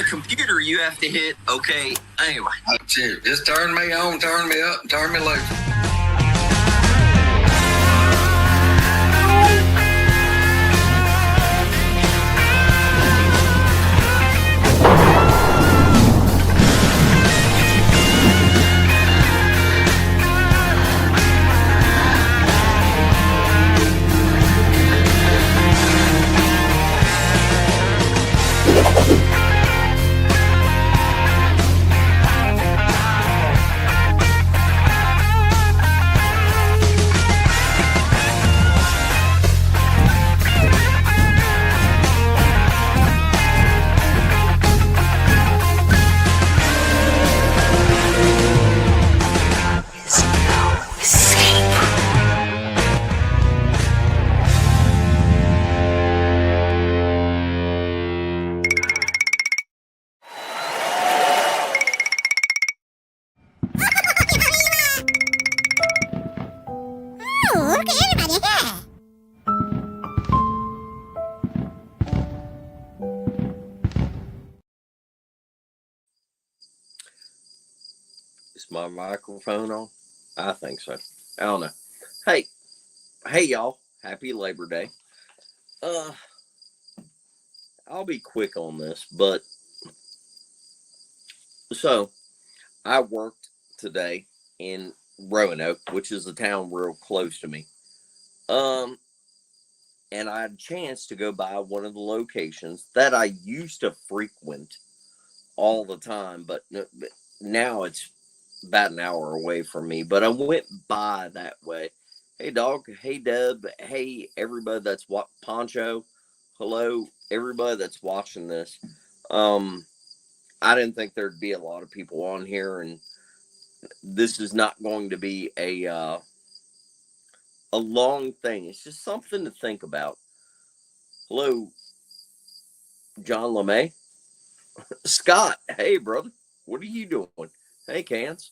computer, you have to hit okay. Anyway. That's it. Just turn me on, turn me up, and turn me loose. Is my microphone on? I think so. I don't know. Hey y'all. Happy Labor Day. I'll be quick on this, but so I worked today in Roanoke, which is a town real close to me. And I had a chance to go by one of the locations that I used to frequent all the time, but now it's about an hour away from me. But I went by that way. Hey, dog. Hey, Deb. Hey, everybody that's Poncho. Hello, everybody that's watching this. I didn't think there'd be a lot of people on here, and this is not going to be a long thing. It's just something to think about. Hello, John LeMay. Scott, hey, brother. What are you doing? Hey, Cans.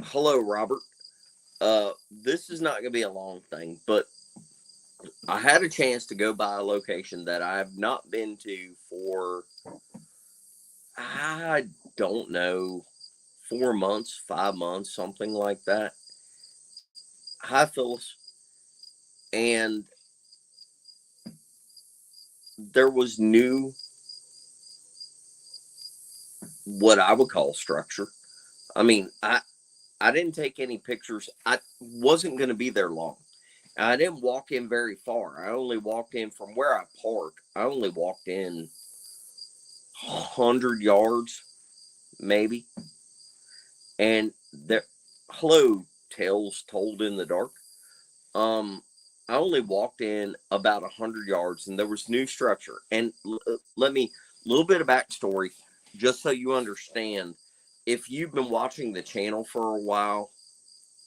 Hello, Robert. This is not going to be a long thing, but I had a chance to go by a location that I have not been to for, I don't know, 4 months, 5 months, something like that. Hi, Phyllis. And there was new, what I would call structure. I mean, I didn't take any pictures. I wasn't going to be there long. I didn't walk in very far. I only walked in from where I parked. I only walked in 100 yards, maybe. And there, hello, Tales Told in the Dark. I only walked in about 100 yards, and there was new structure. And let me, a little bit of backstory, just so you understand. If you've been watching the channel for a while,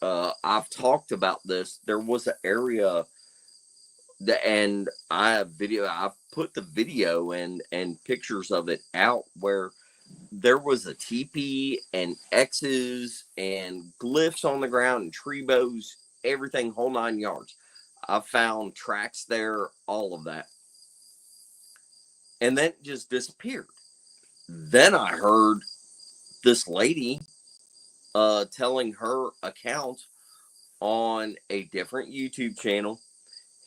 I've talked about this. There was an area and I've put the video and pictures of it out where there was a teepee and X's and glyphs on the ground and tree bows, everything, whole 9 yards. I found tracks there, all of that. And then it just disappeared. Then I heard this lady telling her account on a different YouTube channel,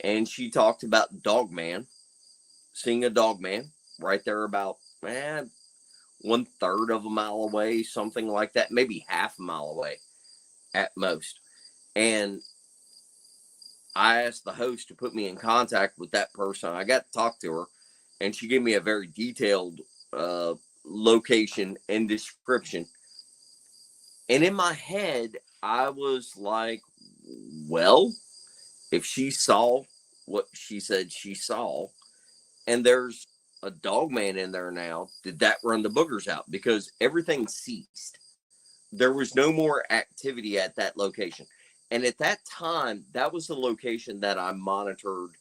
and she talked about Dogman, seeing a Dogman right there about 1/3 of a mile away, something like that, maybe half a mile away at most. And I asked the host to put me in contact with that person. I got to talk to her, and she gave me a very detailed location and description. And in my head, I was like, well, if she saw what she said she saw, and there's a Dogman in there now, did that run the boogers out? Because everything ceased. There was no more activity at that location. And at that time, that was the location that I monitored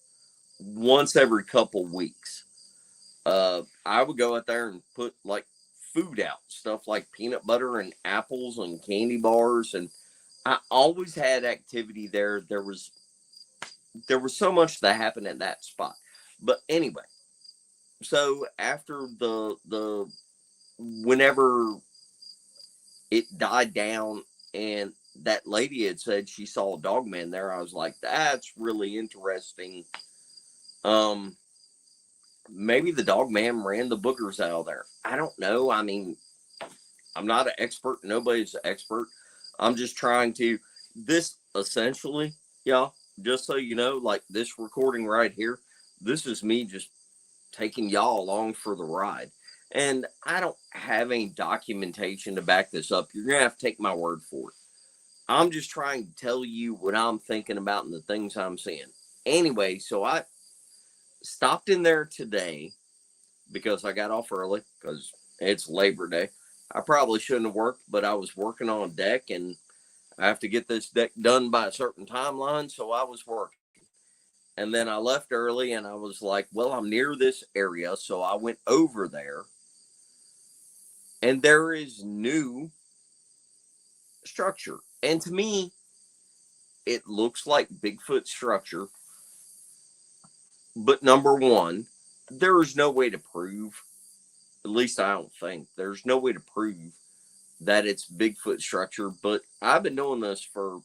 once every couple weeks. I would go out there and put like food out, stuff like peanut butter and apples and candy bars. And I always had activity there. There was so much that happened at that spot. But anyway, so after the whenever it died down and that lady had said she saw a dog man there, I was like, that's really interesting. Um, maybe the dog man ran the boogers out of there. I don't know. I mean, I'm not an expert. Nobody's an expert. I'm just trying to, this essentially, y'all, just so you know, like this recording right here, this is me just taking y'all along for the ride. And I don't have any documentation to back this up. You're going to have to take my word for it. I'm just trying to tell you what I'm thinking about and the things I'm seeing. Anyway, so I stopped in there today because I got off early because it's Labor Day. I probably shouldn't have worked, but I was working on a deck and I have to get this deck done by a certain timeline. So I was working. And then I left early and I was like, well, I'm near this area. So I went over there and there is new structure. And to me, it looks like Bigfoot structure. But number one, there is no way to prove, at least I don't think, there's no way to prove that it's Bigfoot structure. But I've been doing this for a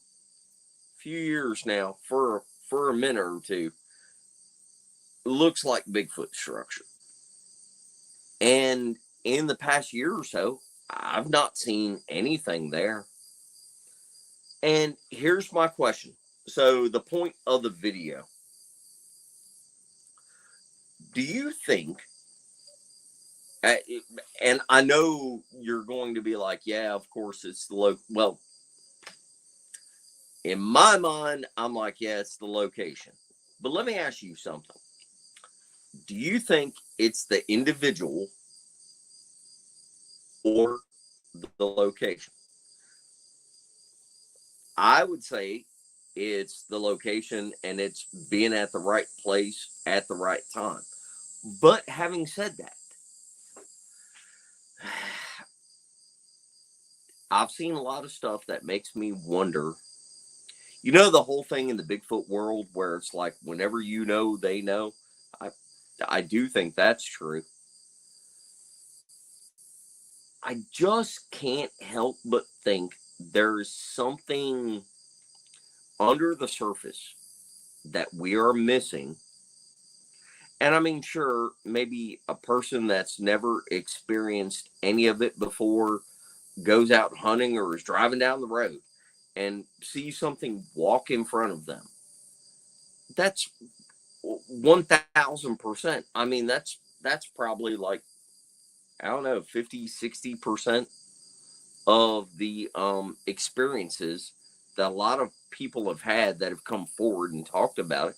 few years now, for a minute or two. It looks like Bigfoot structure. And in the past year or so, I've not seen anything there. And here's my question. So the point of the video, do you think, and I know you're going to be like, yeah, of course it's the well, in my mind, I'm like, yeah, it's the location. But let me ask you something. Do you think it's the individual or the location? I would say it's the location and it's being at the right place at the right time. But having said that, I've seen a lot of stuff that makes me wonder. You know, the whole thing in the Bigfoot world where it's like, whenever you know, they know. I, I do think that's true. I just can't help but think there's something under the surface that we are missing. And I mean, sure, maybe a person that's never experienced any of it before goes out hunting or is driving down the road and sees something walk in front of them. That's 1000%. I mean, that's probably like, I don't know, 50-60% of the experiences that a lot of people have had that have come forward and talked about it.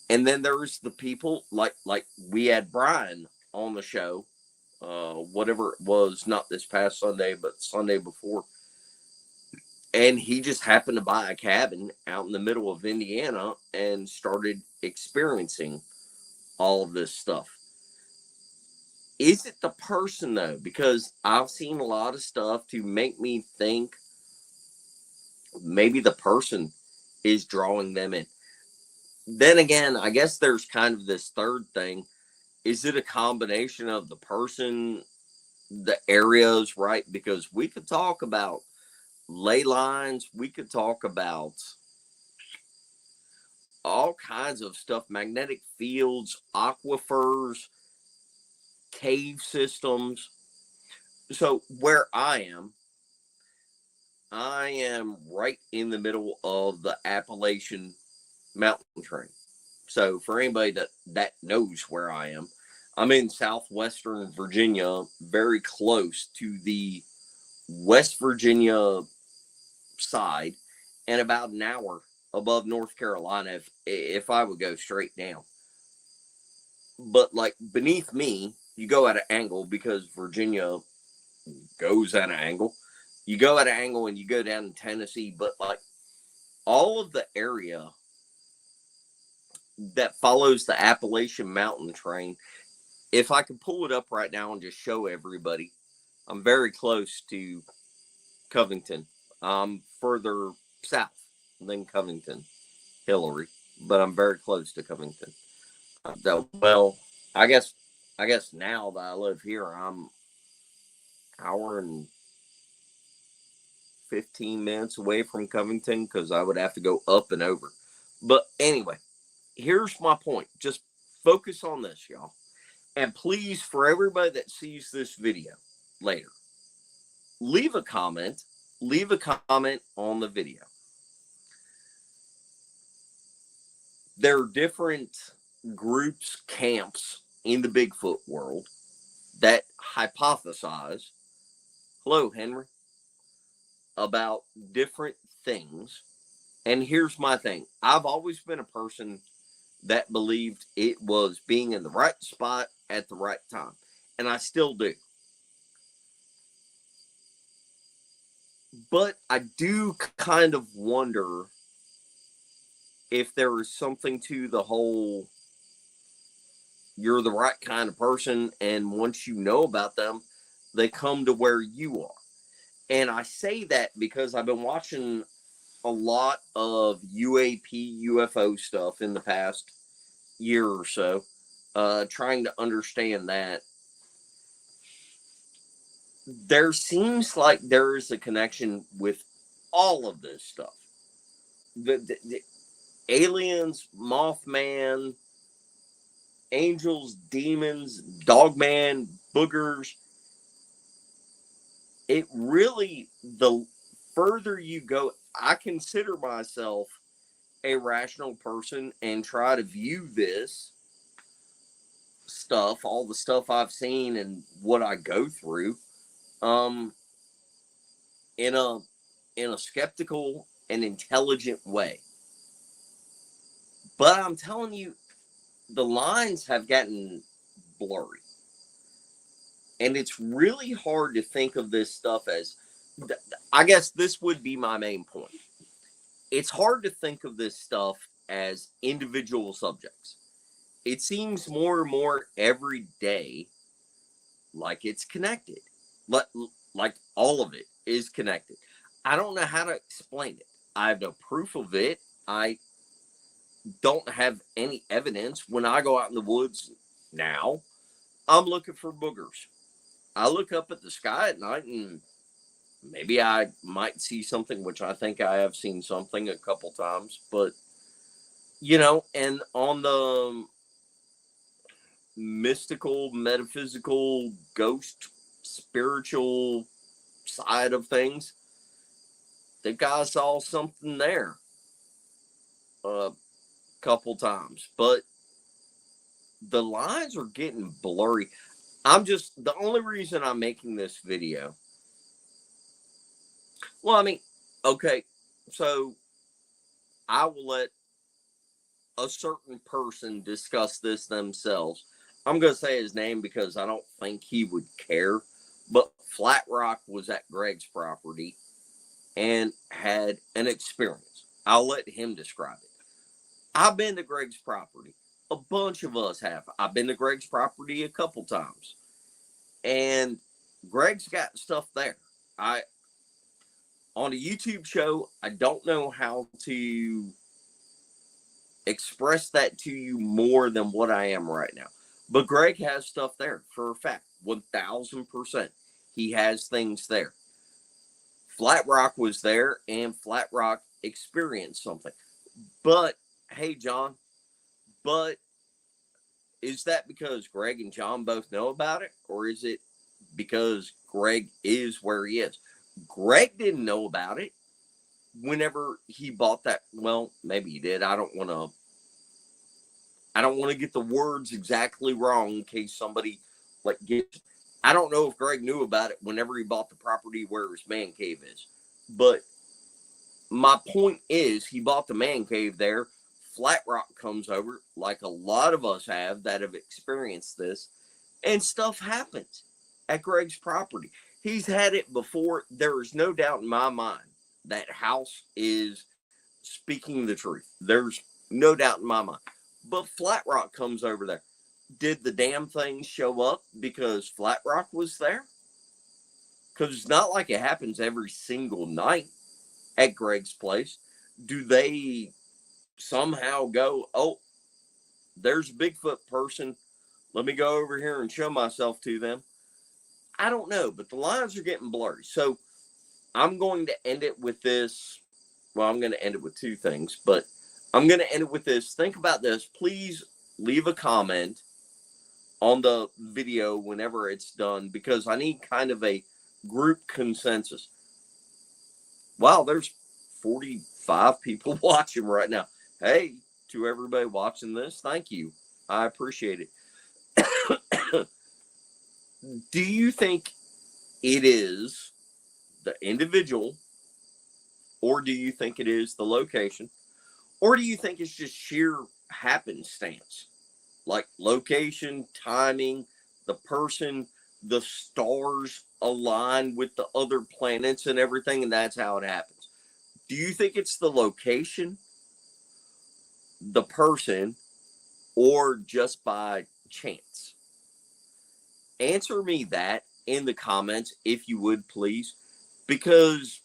And then there's the people like we had Brian on the show, whatever it was, not this past Sunday, but Sunday before. And he just happened to buy a cabin out in the middle of Indiana and started experiencing all of this stuff. Is it the person though? Because I've seen a lot of stuff to make me think maybe the person is drawing them in. Then again, I guess there's kind of this third thing. Is it a combination of the person, the areas, right? Because we could talk about ley lines, we could talk about all kinds of stuff, magnetic fields, aquifers, cave systems. So where I am right in the middle of the Appalachian mountain train. So for anybody that knows where I am, I'm in southwestern Virginia, very close to the West Virginia side, and about an hour above North Carolina if I would go straight down. But like beneath me, you go at an angle because Virginia goes at an angle. You go at an angle and you go down to Tennessee, but like all of the area that follows the Appalachian Mountain Train, if I could pull it up right now and just show everybody, I'm very close to Covington. I'm further south than Covington, Hillary. but I'm very close to Covington. Well, I guess now that I live here, I'm hour and 15 minutes away from Covington because I would have to go up and over. But anyway, here's my point. Just focus on this, y'all. And please, for everybody that sees this video later, leave a comment. Leave a comment on the video. There are different groups, camps in the Bigfoot world that hypothesize, hello, Henry, about different things. And here's my thing. I've always been a person that believed it was being in the right spot at the right time. And I still do. But I do kind of wonder if there is something to the whole, you're the right kind of person, and once you know about them, they come to where you are. And I say that because I've been watching a lot of UAP, UFO stuff in the past year or so, trying to understand that. There seems like there is a connection with all of this stuff. The aliens, Mothman, angels, demons, dogman, boogers. It really, the further you go, I consider myself a rational person and try to view this stuff, all the stuff I've seen and what I go through, in a skeptical and intelligent way. But I'm telling you, the lines have gotten blurry. And it's really hard to think of this stuff as, I guess this would be my main point. It's hard to think of this stuff as individual subjects. It seems more and more every day like it's connected. Like all of it is connected. I don't know how to explain it. I have no proof of it. I don't have any evidence. When I go out in the woods now, I'm looking for boogers. I look up at the sky at night and maybe I might see something, which I think I have seen something a couple times, but and on the mystical, metaphysical, ghost, spiritual side of things, I think I saw something there a couple times, but the lines are getting blurry. The only reason I'm making this video, well, I mean, okay, so I will let a certain person discuss this themselves. I'm going to say his name because I don't think he would care, but Flat Rock was at Greg's property and had an experience. I'll let him describe it. I've been to Greg's property. A bunch of us have. I've been to Greg's property a couple times. And Greg's got stuff there. On a YouTube show, I don't know how to express that to you more than what I am right now. But Greg has stuff there for a fact. 1000%. He has things there. Flat Rock was there and Flat Rock experienced something. But, hey, John, is that because Greg and John both know about it? Or is it because Greg is where he is? Greg didn't know about it whenever he bought that. Well, maybe he did. I don't want to get the words exactly wrong in case somebody gets. I don't know if Greg knew about it whenever he bought the property where his man cave is. But my point is, he bought the man cave there. Flat Rock comes over, like a lot of us have that have experienced this, and stuff happens at Greg's property. He's had it before. There is no doubt in my mind that house is speaking the truth. There's no doubt in my mind. But Flat Rock comes over there. Did the damn thing show up because Flat Rock was there? Because it's not like it happens every single night at Greg's place. Do they somehow go, oh, there's a Bigfoot person. Let me go over here and show myself to them. I don't know, but the lines are getting blurry. So I'm going to end it with this. Well, I'm going to end it with two things, but I'm going to end it with this. Think about this. Please leave a comment on the video whenever it's done, because I need kind of a group consensus. Wow, there's 45 people watching right now. Hey, to everybody watching this, thank you. I appreciate it. Do you think it is the individual, or do you think it is the location, or do you think it's just sheer happenstance? Like location, timing, the person, the stars align with the other planets and everything, and that's how it happens. Do you think it's the location, the person, or just by chance? Answer me that in the comments if you would, please, because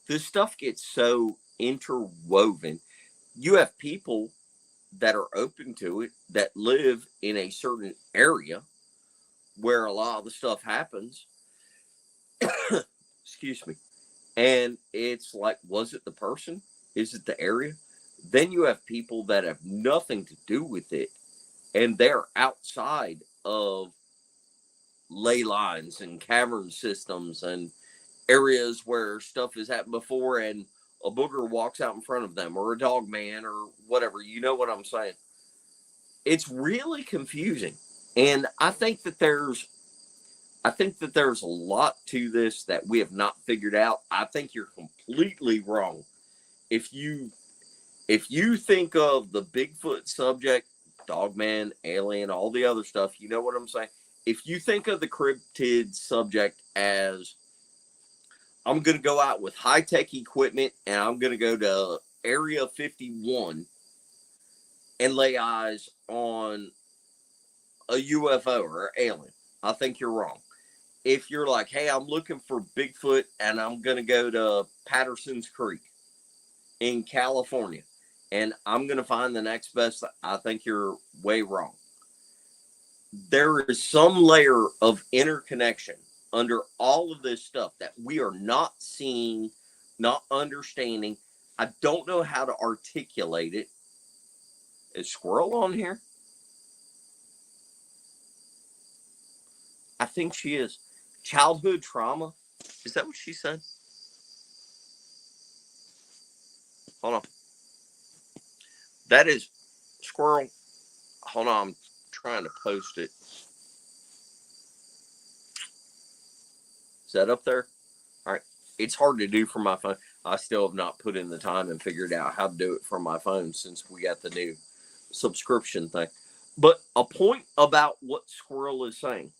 this stuff gets so interwoven. You have people that are open to it, that live in a certain area where a lot of the stuff happens. Excuse me. And it's like, was it the person? Is it the area? Then you have people that have nothing to do with it, and they're outside of ley lines and cavern systems and areas where stuff has happened before, and a booger walks out in front of them, or a dog man, or whatever. You know what I'm saying? It's really confusing. And I think that there's a lot to this that we have not figured out. I think you're completely wrong. If you think of the Bigfoot subject, Dogman, alien, all the other stuff, you know what I'm saying? If you think of the cryptid subject as, I'm going to go out with high-tech equipment and I'm going to go to Area 51 and lay eyes on a UFO or alien, I think you're wrong. If you're like, hey, I'm looking for Bigfoot and I'm going to go to Patterson's Creek in California and I'm going to find the next best, I think you're way wrong. There is some layer of interconnection under all of this stuff that we are not seeing, not understanding. I don't know how to articulate it. Is Squirrel on here? I think she is. Childhood trauma? Is that what she said? Hold on. That is Squirrel. Hold on. I'm trying to post it. Is that up there? All right. It's hard to do from my phone. I still have not put in the time and figured out how to do it from my phone since we got the new subscription thing. But a point about what Squirrel is saying.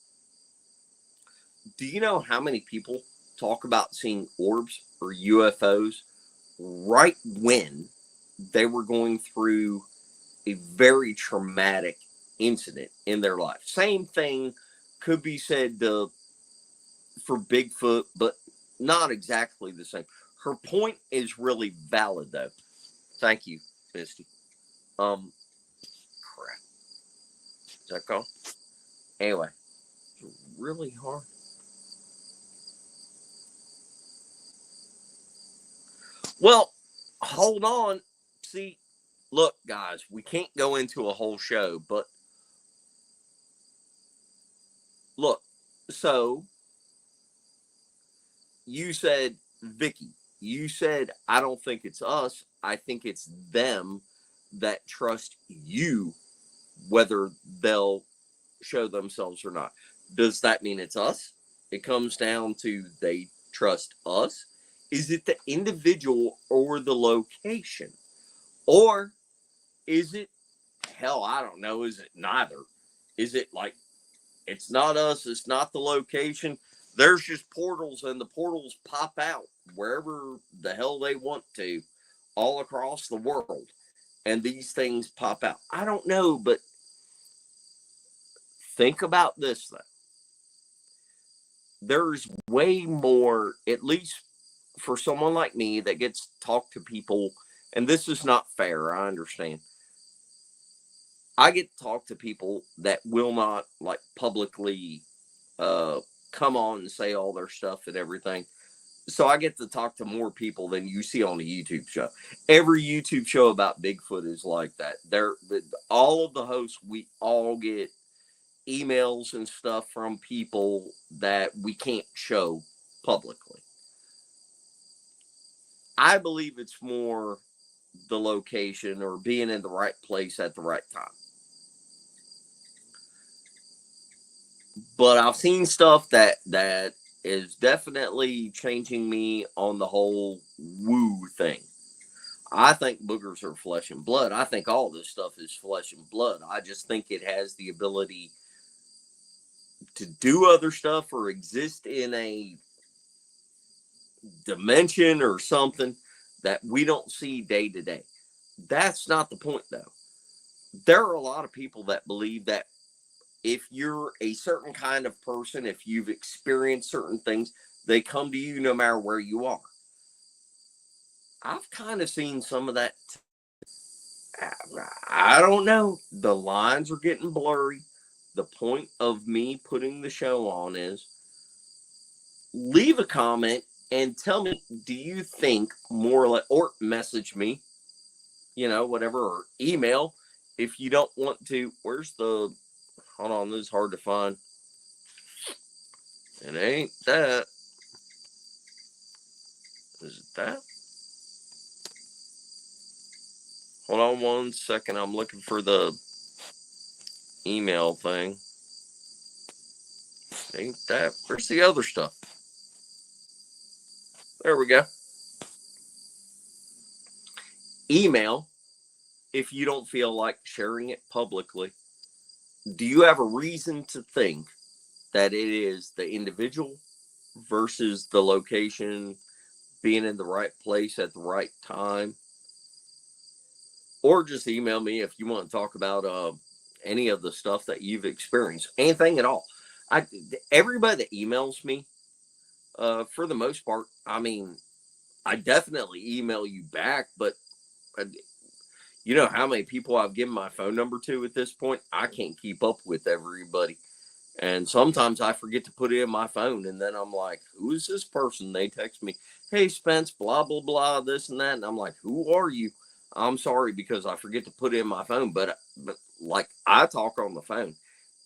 Do you know how many people talk about seeing orbs or UFOs right when they were going through a very traumatic incident in their life? Same thing could be said for Bigfoot, but not exactly the same. Her point is really valid, though. Thank you, Misty. Crap. Is that called? Anyway, it's really hard. Well, hold on. See, look, guys, we can't go into a whole show, but look, so you said, Vicky, you said, I don't think it's us. I think it's them that trust you, whether they'll show themselves or not. Does that mean it's us? It comes down to they trust us. Is it the individual or the location? Or is it, hell, I don't know, is it neither? Is it like, it's not us, it's not the location, there's just portals and the portals pop out wherever the hell they want to all across the world and these things pop out? I don't know, but think about this though. There's way more, at least for someone like me that gets to talk to people, and this is not fair, I understand. I get to talk to people that will not like publicly uh, come on and say all their stuff and everything. So I get to talk to more people than you see on a YouTube show. Every YouTube show about Bigfoot is like that. All of the hosts, we all get emails and stuff from people that we can't show publicly. I believe it's more the location or being in the right place at the right time. But I've seen stuff that is definitely changing me on the whole woo thing. I think boogers are flesh and blood. I think all this stuff is flesh and blood. I just think it has the ability to do other stuff or exist in a dimension or something that we don't see day to day. That's not the point, though. There are a lot of people that believe that if you're a certain kind of person, if you've experienced certain things, they come to you no matter where you are. I've kind of seen some of that. I don't know. The lines are getting blurry. The point of me putting the show on is leave a comment and tell me, do you think more like, or message me, whatever, or email if you don't want to. Where's the, hold on, this is hard to find. It ain't that. Is it that? Hold on one second. I'm looking for the email thing. Ain't that? Where's the other stuff? There we go. Email if you don't feel like sharing it publicly. Do you have a reason to think that it is the individual versus the location, being in the right place at the right time? Or just email me if you want to talk about any of the stuff that you've experienced, anything at all. Everybody that emails me, for the most part, I mean, I definitely email you back, but you know how many people I've given my phone number to at this point? I can't keep up with everybody. And sometimes I forget to put it in my phone, and then I'm like, who is this person? They text me, hey, Spence, blah, blah, blah, this and that. And I'm like, who are you? I'm sorry because I forget to put it in my phone. But like, I talk on the phone,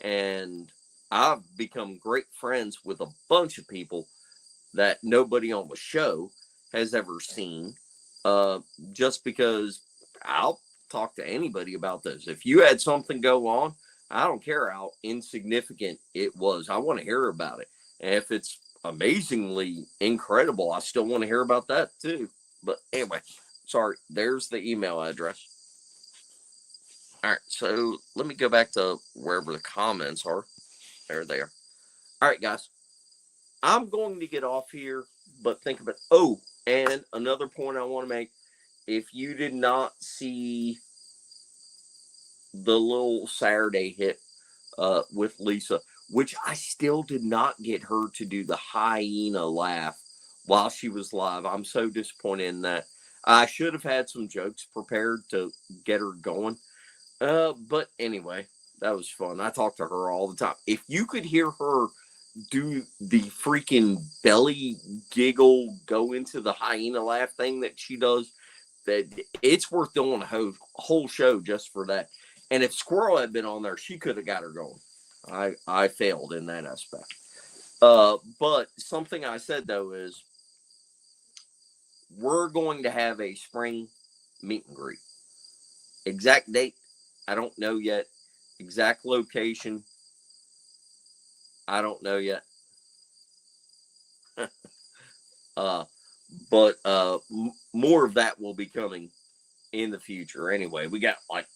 and I've become great friends with a bunch of people that nobody on the show has ever seen, just because I'll talk to anybody about this. If you had something go on, I don't care how insignificant it was. I want to hear about it. And if it's amazingly incredible, I still want to hear about that too. But anyway, sorry, there's the email address. All right, so let me go back to wherever the comments are. There they are. All right, guys. I'm going to get off here, but think about, oh, and another point I want to make. If you did not see the little Saturday hit with Lisa, which I still did not get her to do the hyena laugh while she was live. I'm so disappointed in that. I should have had some jokes prepared to get her going. But anyway, that was fun. I talk to her all the time. If you could hear her do the freaking belly giggle, go into the hyena laugh thing that she does, that it's worth doing a whole show just for that. And if Squirrel had been on there, she could have got her going. I failed in that aspect. But something I said though is we're going to have a spring meet and greet. Exact date, I don't know yet. Exact location, I don't know yet. But more of that will be coming in the future. Anyway, we got like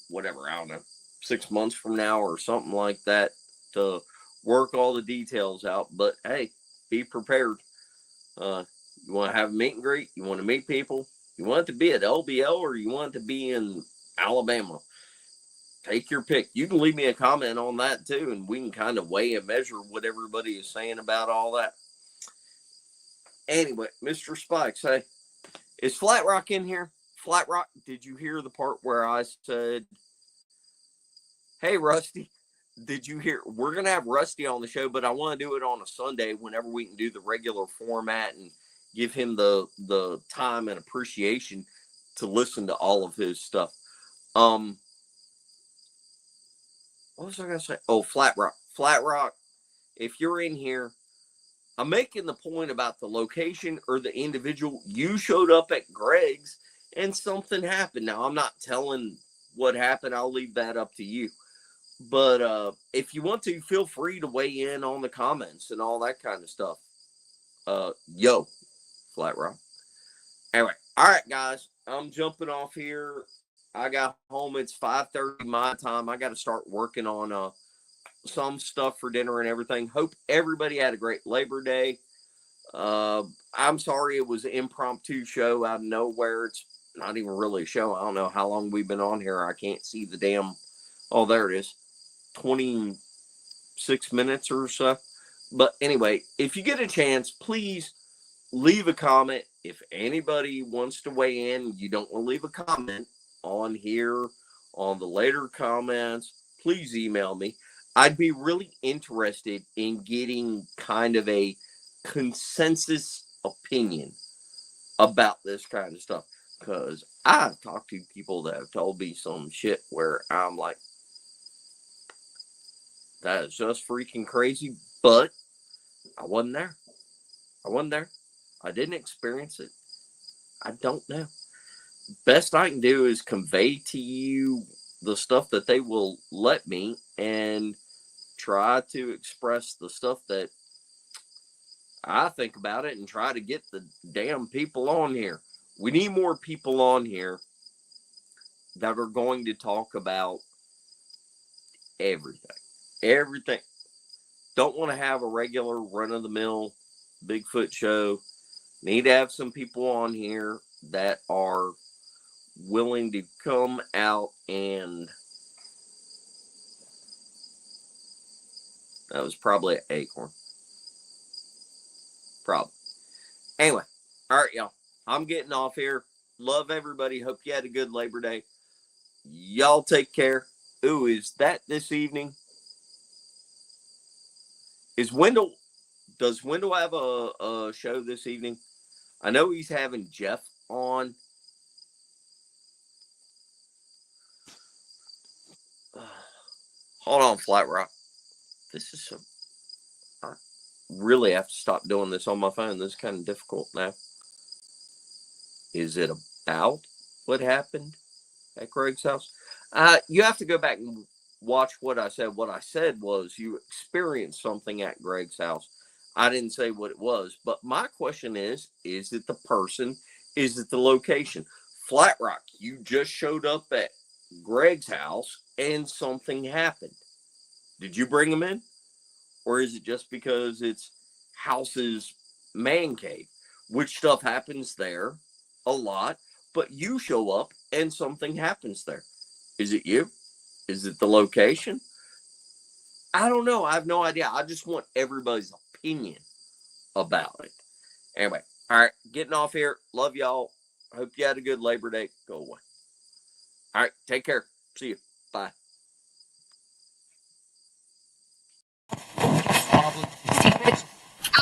whatever, I don't know, 6 months from now or something like that to work all the details out. But hey, be prepared. You want to have a meet and greet? You want to meet people? You want it to be at LBL or you want it to be in Alabama? Take your pick. You can leave me a comment on that too, and we can kind of weigh and measure what everybody is saying about all that. Anyway, Mr. Spikes, hey, is Flat Rock in here? Flat Rock, did you hear the part where I said, hey, Rusty, did you hear? We're going to have Rusty on the show, but I want to do it on a Sunday whenever we can do the regular format and give him the time and appreciation to listen to all of his stuff. What was I going to say? Oh, Flat Rock. Flat Rock, if you're in here, I'm making the point about the location or the individual. You showed up at Greg's and something happened. Now, I'm not telling what happened. I'll leave that up to you. But if you want to, feel free to weigh in on the comments and all that kind of stuff. Yo, Flat Rock. Anyway, all right, guys. I'm jumping off here. I got home. It's 5:30 my time. I got to start working on some stuff for dinner and everything. Hope everybody had a great Labor Day. I'm sorry it was an impromptu show out of nowhere. It's not even really a show. I don't know how long we've been on here. I can't see the damn. Oh, there it is. 26 minutes or so. But anyway, if you get a chance, please leave a comment. If anybody wants to weigh in, you don't want to leave a comment on here, on the later comments, please email me. I'd be really interested in getting kind of a consensus opinion about this kind of stuff. Because I've talked to people that have told me some shit where I'm like, that is just freaking crazy. But I wasn't there. I didn't experience it. I don't know. Best I can do is convey to you the stuff that they will let me and try to express the stuff that I think about it and try to get the damn people on here. We need more people on here that are going to talk about everything. Everything. Don't want to have a regular run-of-the-mill Bigfoot show. Need to have some people on here that are willing to come out and... That was probably an acorn. Probably. Anyway. All right, y'all. I'm getting off here. Love everybody. Hope you had a good Labor Day. Y'all take care. Ooh, is that this evening? Does Wendell have a show this evening? I know he's having Jeff on. Hold on, Flat Rock. This is I really have to stop doing this on my phone. This is kind of difficult now. Is it about what happened at Greg's house? You have to go back and watch what I said. What I said was you experienced something at Greg's house. I didn't say what it was, but my question is it the person? Is it the location? Flat Rock, you just showed up at Greg's house and something happened. Did you bring him in? Or is it just because it's House's man cave? Which stuff happens there a lot, but you show up and something happens there. Is it you? Is it the location? I don't know. I have no idea. I just want everybody's opinion about it. Anyway, all right, getting off here. Love y'all. Hope you had a good Labor Day. Go away. All right, take care. See you. Bye.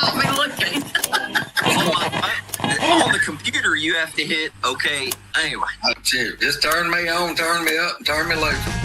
Oh, man, look at on the computer, you have to hit okay. Anyway, just turn me on, turn me up, and turn me loose.